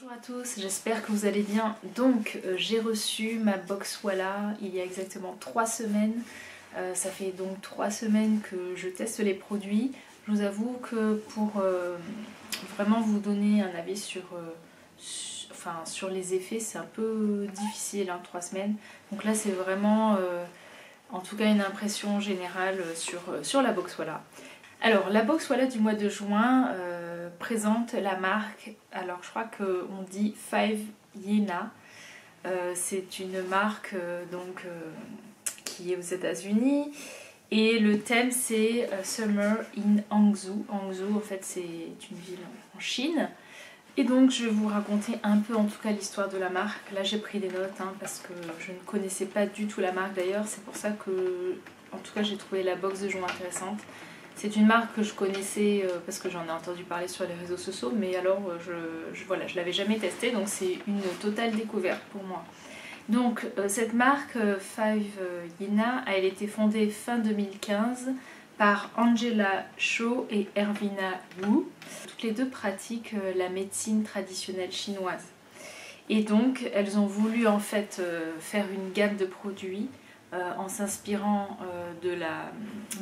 Bonjour à tous, j'espère que vous allez bien. Donc j'ai reçu ma box Walla il y a exactement 3 semaines. Ça fait donc 3 semaines que je teste les produits. Je vous avoue que pour vraiment vous donner un avis sur les effets, c'est un peu difficile, 3 semaines. Donc là c'est vraiment en tout cas une impression générale sur la box Walla. Alors la box Walla du mois de juin présente la marque, alors je crois qu'on dit Five Yena. C'est une marque qui est aux États-Unis et le thème c'est Summer in Hangzhou. Hangzhou en fait c'est une ville en Chine. Et donc je vais vous raconter un peu en tout cas l'histoire de la marque. Là j'ai pris des notes parce que je ne connaissais pas du tout la marque d'ailleurs. C'est pour ça que en tout cas j'ai trouvé la box de juin intéressante. C'est une marque que je connaissais parce que j'en ai entendu parler sur les réseaux sociaux, mais alors je l'avais jamais testée, donc c'est une totale découverte pour moi. Donc cette marque Five Yena a été fondée fin 2015 par Angela Cho et Ervina Wu. Toutes les deux pratiquent la médecine traditionnelle chinoise. Et donc elles ont voulu en fait faire une gamme de produits en s'inspirant de la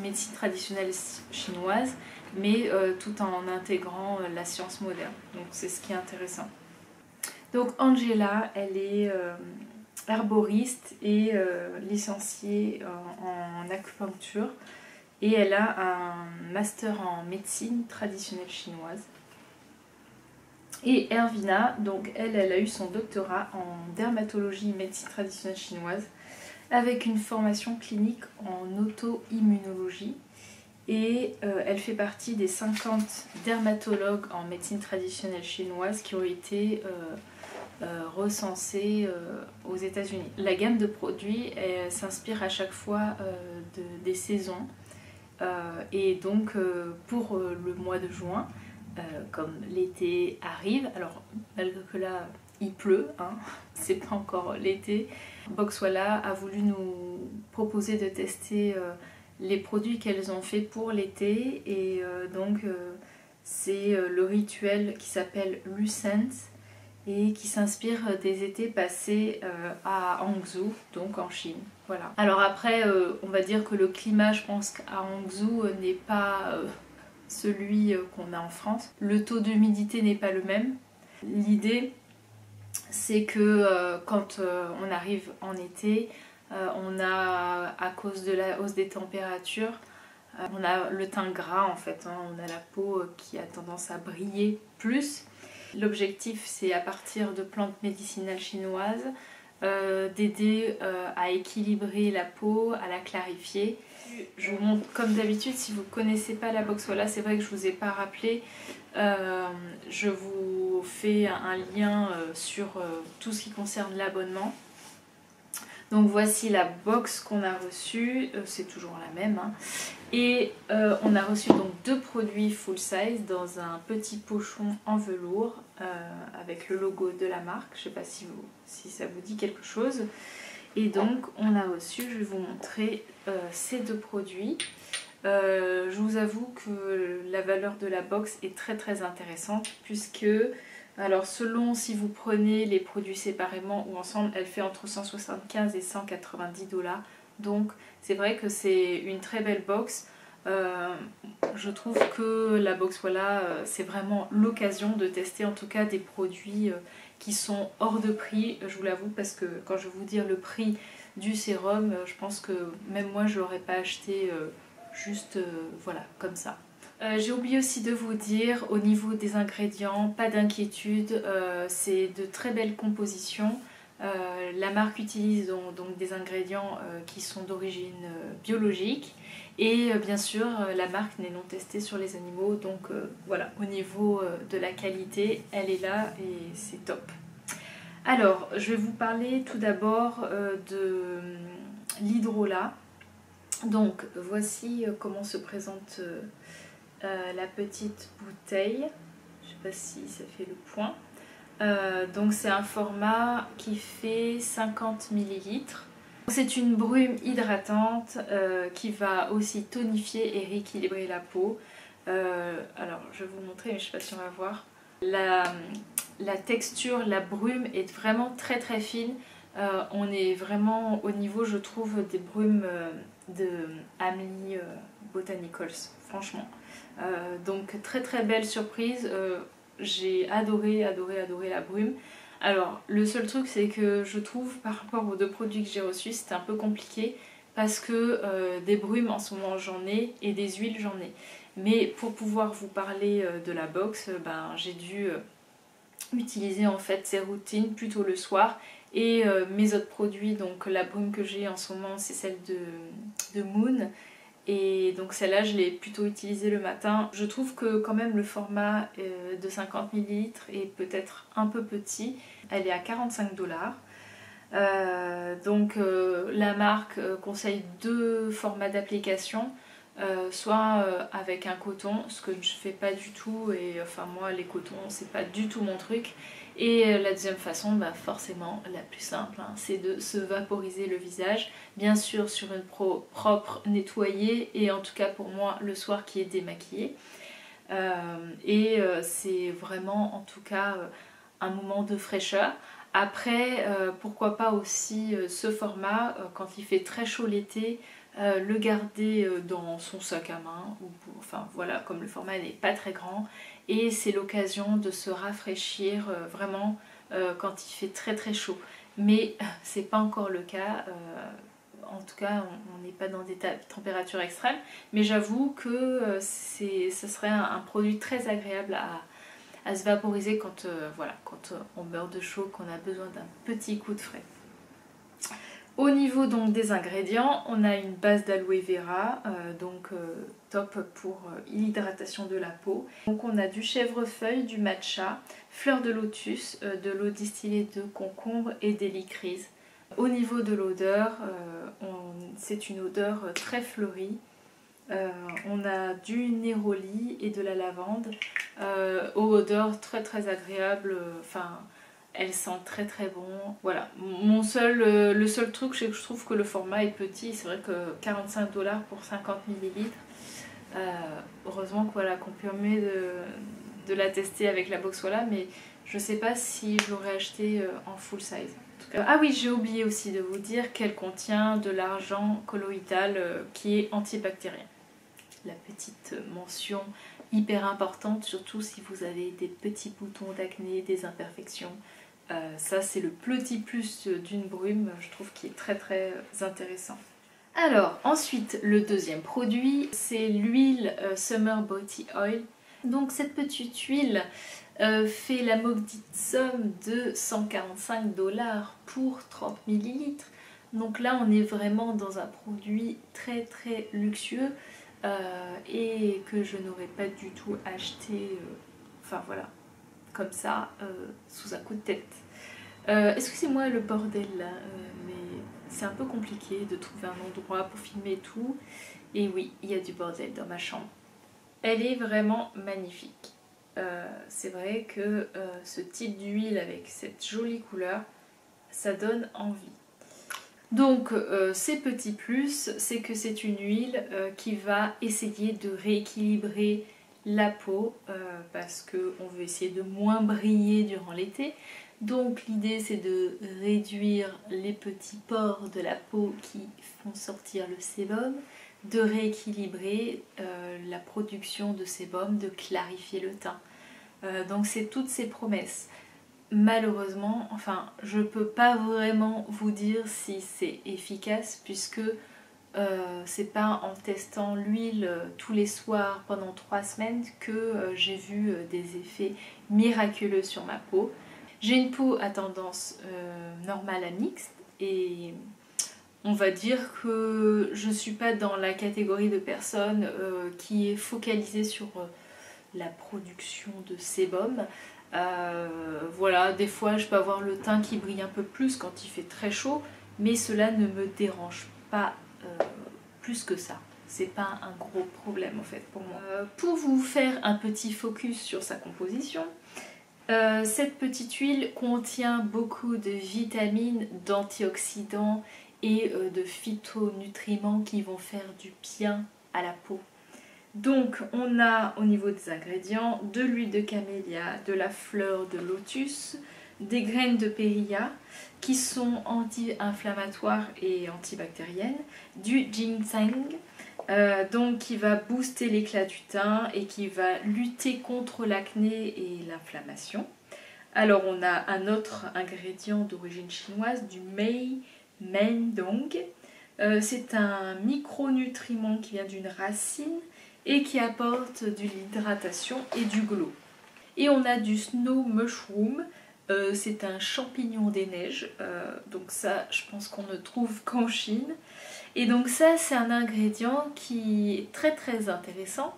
médecine traditionnelle chinoise, mais tout en intégrant la science moderne. Donc c'est ce qui est intéressant. Donc Angela, elle est herboriste et licenciée en acupuncture, et elle a un master en médecine traditionnelle chinoise. Et Ervina, donc elle a eu son doctorat en dermatologie et médecine traditionnelle chinoise, avec une formation clinique en auto-immunologie, et elle fait partie des 50 dermatologues en médecine traditionnelle chinoise qui ont été recensés aux États-Unis. La gamme de produits s'inspire à chaque fois des saisons, et donc pour le mois de juin, comme l'été arrive, alors malgré que là il pleut, c'est pas encore l'été, Box Walla a voulu nous proposer de tester les produits qu'elles ont fait pour l'été, et c'est le rituel qui s'appelle Lucent et qui s'inspire des étés passés à Hangzhou, donc en Chine. Voilà. Alors après, on va dire que le climat, je pense qu'à Hangzhou n'est pas celui qu'on a en France. Le taux d'humidité n'est pas le même. L'idée, c'est que quand on arrive en été, on a, à cause de la hausse des températures, on a le teint gras en fait, on a la peau qui a tendance à briller plus. L'objectif, c'est à partir de plantes médicinales chinoises d'aider à équilibrer la peau, à la clarifier. Je vous montre comme d'habitude, si vous ne connaissez pas la box Walla, c'est vrai que je ne vous ai pas rappelé, je vous fais un lien sur tout ce qui concerne l'abonnement. Donc voici la box qu'on a reçue, c'est toujours la même, et on a reçu donc 2 produits full size dans un petit pochon en velours avec le logo de la marque. Je ne sais pas si ça vous dit quelque chose. Et donc on a reçu, je vais vous montrer ces 2 produits. Je vous avoue que la valeur de la box est très très intéressante, puisque alors selon si vous prenez les produits séparément ou ensemble, elle fait entre 175 et 190 $. Donc c'est vrai que c'est une très belle box. Je trouve que la box Walla, c'est vraiment l'occasion de tester en tout cas des produits qui sont hors de prix, je vous l'avoue, parce que quand je vais vous dire le prix du sérum, je pense que même moi je l'aurais pas acheté juste voilà comme ça. J'ai oublié aussi de vous dire au niveau des ingrédients, pas d'inquiétude, c'est de très belles compositions. La marque utilise donc des ingrédients qui sont d'origine biologique, et bien sûr la marque n'est non testée sur les animaux, donc voilà, au niveau de la qualité elle est là et c'est top. Alors je vais vous parler tout d'abord de l'hydrolat. Donc voici comment se présente la petite bouteille, je sais pas si ça fait le point. Donc c'est un format qui fait 50 ml. C'est une brume hydratante qui va aussi tonifier et rééquilibrer la peau. Alors je vais vous montrer, mais je ne sais pas si on va voir. la texture, la brume est vraiment très très fine. On est vraiment au niveau, je trouve, des brumes de Hamley Botanicals, franchement. Donc très très belle surprise. J'ai adoré la brume. Alors le seul truc c'est que je trouve par rapport aux deux produits que j'ai reçus c'était un peu compliqué parce que des brumes en ce moment j'en ai et des huiles j'en ai. Mais pour pouvoir vous parler de la box, j'ai dû utiliser en fait ces routines plutôt le soir et mes autres produits, donc la brume que j'ai en ce moment c'est celle de Moon et donc celle-là je l'ai plutôt utilisée le matin. Je trouve que quand même le format de 50 ml est peut-être un peu petit, elle est à 45 $. Donc la marque conseille deux formats d'application. Soit avec un coton, ce que je fais pas du tout, et enfin moi les cotons c'est pas du tout mon truc. Et la deuxième façon, forcément la plus simple, hein, c'est de se vaporiser le visage, bien sûr sur une peau propre, nettoyée, et en tout cas pour moi le soir qui est démaquillée. C'est vraiment en tout cas un moment de fraîcheur. Après, pourquoi pas aussi ce format, quand il fait très chaud l'été, le garder dans son sac à main, enfin voilà, comme le format n'est pas très grand, et c'est l'occasion de se rafraîchir vraiment quand il fait très très chaud. Mais c'est pas encore le cas, en tout cas on n'est pas dans des températures extrêmes, mais j'avoue que ce serait un produit très agréable à se vaporiser quand, quand on meurt de chaud, qu'on a besoin d'un petit coup de frais. Au niveau donc des ingrédients, on a une base d'aloe vera, top pour l'hydratation de la peau. Donc on a du chèvrefeuille, du matcha, fleur de lotus, de l'eau distillée de concombre et d'hélicryse. Au niveau de l'odeur, c'est une odeur très fleurie. On a du néroli et de la lavande, aux odeurs très très agréables, elle sent très très bon. Voilà, le seul truc c'est que je trouve que le format est petit, c'est vrai que 45 $ pour 50 ml. Heureusement qu'on permet de la tester avec la box voilà, mais je sais pas si je l'aurais acheté en full size. Ah oui, j'ai oublié aussi de vous dire qu'elle contient de l'argent colloïdal qui est antibactérien. La petite mention hyper importante, surtout si vous avez des petits boutons d'acné, des imperfections. Ça c'est le petit plus d'une brume, je trouve, qui est très très intéressant. Alors ensuite le deuxième produit c'est l'huile Summer Body Oil. Donc cette petite huile fait la maudite somme de 145 $ pour 30 ml. Donc là on est vraiment dans un produit très très luxueux et que je n'aurais pas du tout acheté comme ça sous un coup de tête. Excusez-moi le bordel là, mais c'est un peu compliqué de trouver un endroit pour filmer tout. Et oui, il y a du bordel dans ma chambre. Elle est vraiment magnifique. C'est vrai que ce type d'huile avec cette jolie couleur, ça donne envie. Donc ces petits plus, c'est que c'est une huile qui va essayer de rééquilibrer la peau parce qu'on veut essayer de moins briller durant l'été. Donc l'idée c'est de réduire les petits pores de la peau qui font sortir le sébum, de rééquilibrer la production de sébum, de clarifier le teint. Donc c'est toutes ces promesses. Malheureusement, je peux pas vraiment vous dire si c'est efficace puisque c'est pas en testant l'huile tous les soirs pendant 3 semaines que j'ai vu des effets miraculeux sur ma peau. J'ai une peau à tendance normale à mixte et on va dire que je suis pas dans la catégorie de personnes qui est focalisée sur la production de sébum. Voilà, des fois je peux avoir le teint qui brille un peu plus quand il fait très chaud, mais cela ne me dérange pas plus que ça. C'est pas un gros problème en fait pour moi. Pour vous faire un petit focus sur sa composition, cette petite huile contient beaucoup de vitamines, d'antioxydants et de phytonutriments qui vont faire du bien à la peau. Donc on a au niveau des ingrédients de l'huile de camélia, de la fleur de lotus, des graines de périlla qui sont anti-inflammatoires et antibactériennes, du ginseng donc qui va booster l'éclat du teint et qui va lutter contre l'acné et l'inflammation. Alors on a un autre ingrédient d'origine chinoise, du mei mendong. C'est un micronutriment qui vient d'une racine et qui apporte de l'hydratation et du glow. Et on a du snow mushroom, c'est un champignon des neiges, donc ça je pense qu'on ne trouve qu'en Chine. Et donc ça c'est un ingrédient qui est très très intéressant,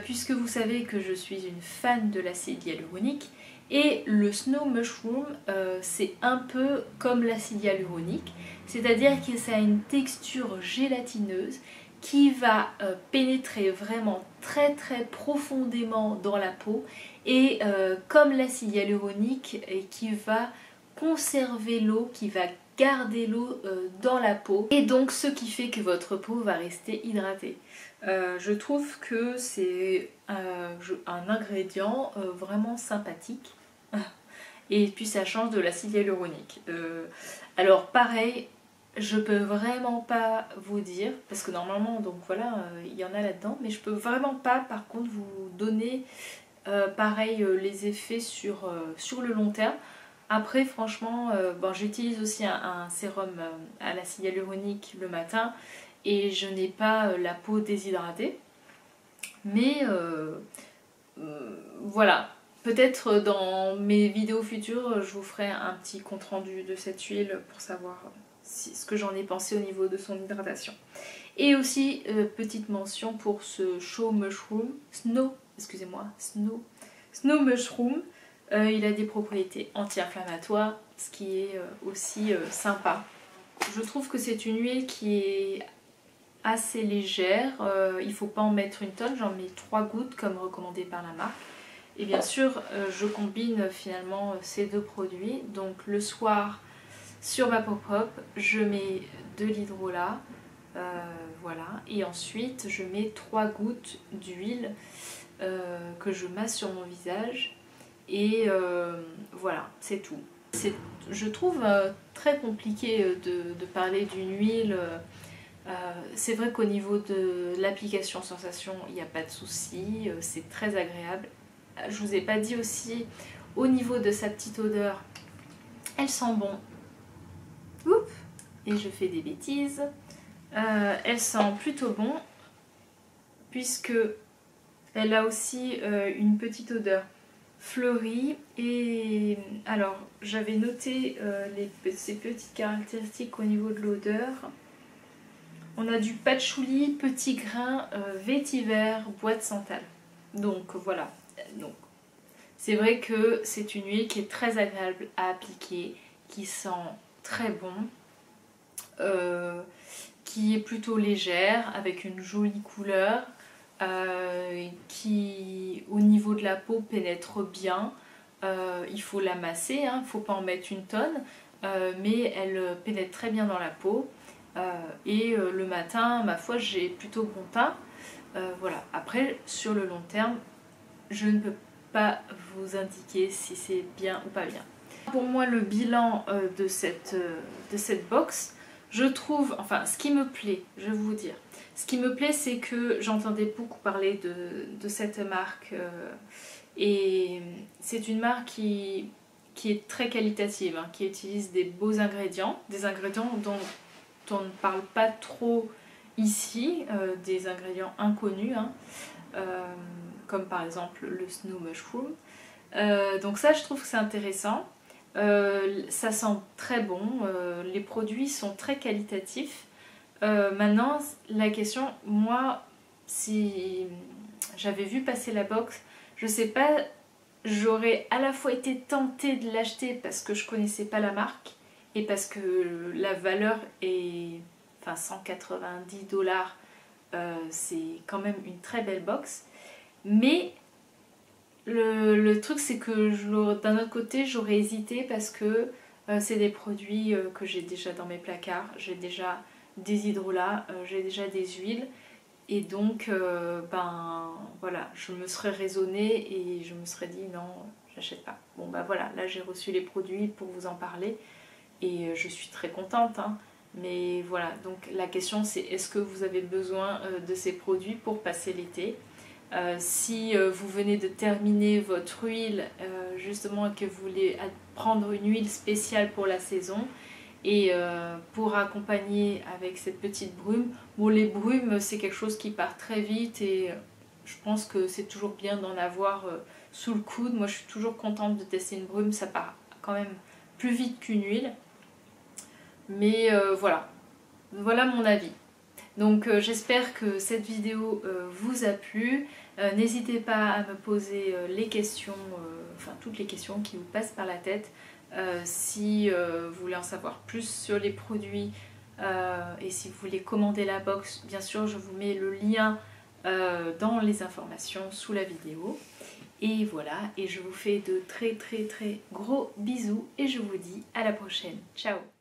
puisque vous savez que je suis une fan de l'acide hyaluronique, et le snow mushroom c'est un peu comme l'acide hyaluronique, c'est-à-dire que ça a une texture gélatineuse qui va pénétrer vraiment très très profondément dans la peau et comme l'acide hyaluronique et qui va conserver l'eau, qui va garder l'eau dans la peau et donc ce qui fait que votre peau va rester hydratée. Je trouve que c'est un ingrédient vraiment sympathique et puis ça change de l'acide hyaluronique. Alors pareil, je peux vraiment pas vous dire, parce que normalement, donc voilà, il y en a là-dedans, mais je peux vraiment pas par contre vous donner pareil les effets sur le long terme. Après franchement, bon, j'utilise aussi un sérum à l'acide hyaluronique le matin et je n'ai pas la peau déshydratée. Mais voilà, peut-être dans mes vidéos futures, je vous ferai un petit compte rendu de cette huile pour savoir ce que j'en ai pensé au niveau de son hydratation. Et aussi, petite mention pour ce snow mushroom, il a des propriétés anti-inflammatoires, ce qui est aussi sympa. Je trouve que c'est une huile qui est assez légère, il ne faut pas en mettre une tonne, j'en mets 3 gouttes comme recommandé par la marque. Et bien sûr, je combine finalement ces deux produits, donc le soir, sur ma pop-up, je mets de l'hydrolat, voilà, et ensuite je mets 3 gouttes d'huile que je masse sur mon visage, et voilà, c'est tout. Je trouve très compliqué de parler d'une huile. C'est vrai qu'au niveau de l'application sensation, il n'y a pas de souci, c'est très agréable. Je vous ai pas dit aussi, au niveau de sa petite odeur, elle sent bon. Oups, et je fais des bêtises. Elle sent plutôt bon puisque elle a aussi une petite odeur fleurie. Et alors j'avais noté ces petites caractéristiques au niveau de l'odeur. On a du patchouli, petit grain, vétiver, bois de santal. Donc voilà. Donc c'est vrai que c'est une huile qui est très agréable à appliquer, qui sent très bon, qui est plutôt légère, avec une jolie couleur, qui au niveau de la peau pénètre bien. Il faut la masser, il ne faut pas en mettre une tonne, mais elle pénètre très bien dans la peau. Et le matin, ma foi, j'ai plutôt bon teint. Voilà. Après, sur le long terme, je ne peux pas vous indiquer si c'est bien ou pas bien. Pour moi, le bilan de cette box, je trouve, enfin ce qui me plaît, je vais vous dire, ce qui me plaît c'est que j'entendais beaucoup parler de cette marque et c'est une marque qui est très qualitative, hein, qui utilise des beaux ingrédients, des ingrédients dont on ne parle pas trop ici, des ingrédients inconnus, hein, comme par exemple le snow mushroom. Donc ça je trouve que c'est intéressant. Ça sent très bon, les produits sont très qualitatifs. Maintenant la question, moi si j'avais vu passer la box, je sais pas, j'aurais à la fois été tentée de l'acheter parce que je connaissais pas la marque et parce que la valeur est, enfin 190 $, c'est quand même une très belle box, mais le truc c'est que d'un autre côté j'aurais hésité parce que c'est des produits que j'ai déjà dans mes placards, j'ai déjà des hydrolats, j'ai déjà des huiles Et donc, ben voilà, je me serais raisonnée et je me serais dit non, j'achète pas. Bon bah voilà, là j'ai reçu les produits pour vous en parler et je suis très contente. Hein. Mais voilà, donc la question c'est est-ce que vous avez besoin de ces produits pour passer l'été? Si vous venez de terminer votre huile, justement, et que vous voulez prendre une huile spéciale pour la saison, et pour accompagner avec cette petite brume, bon les brumes c'est quelque chose qui part très vite et je pense que c'est toujours bien d'en avoir sous le coude. Moi je suis toujours contente de tester une brume, ça part quand même plus vite qu'une huile. Mais voilà, voilà mon avis. Donc j'espère que cette vidéo vous a plu. N'hésitez pas à me poser les questions, enfin toutes les questions qui vous passent par la tête. Si vous voulez en savoir plus sur les produits et si vous voulez commander la box, bien sûr je vous mets le lien dans les informations sous la vidéo. Et voilà, et je vous fais de très très très gros bisous et je vous dis à la prochaine. Ciao!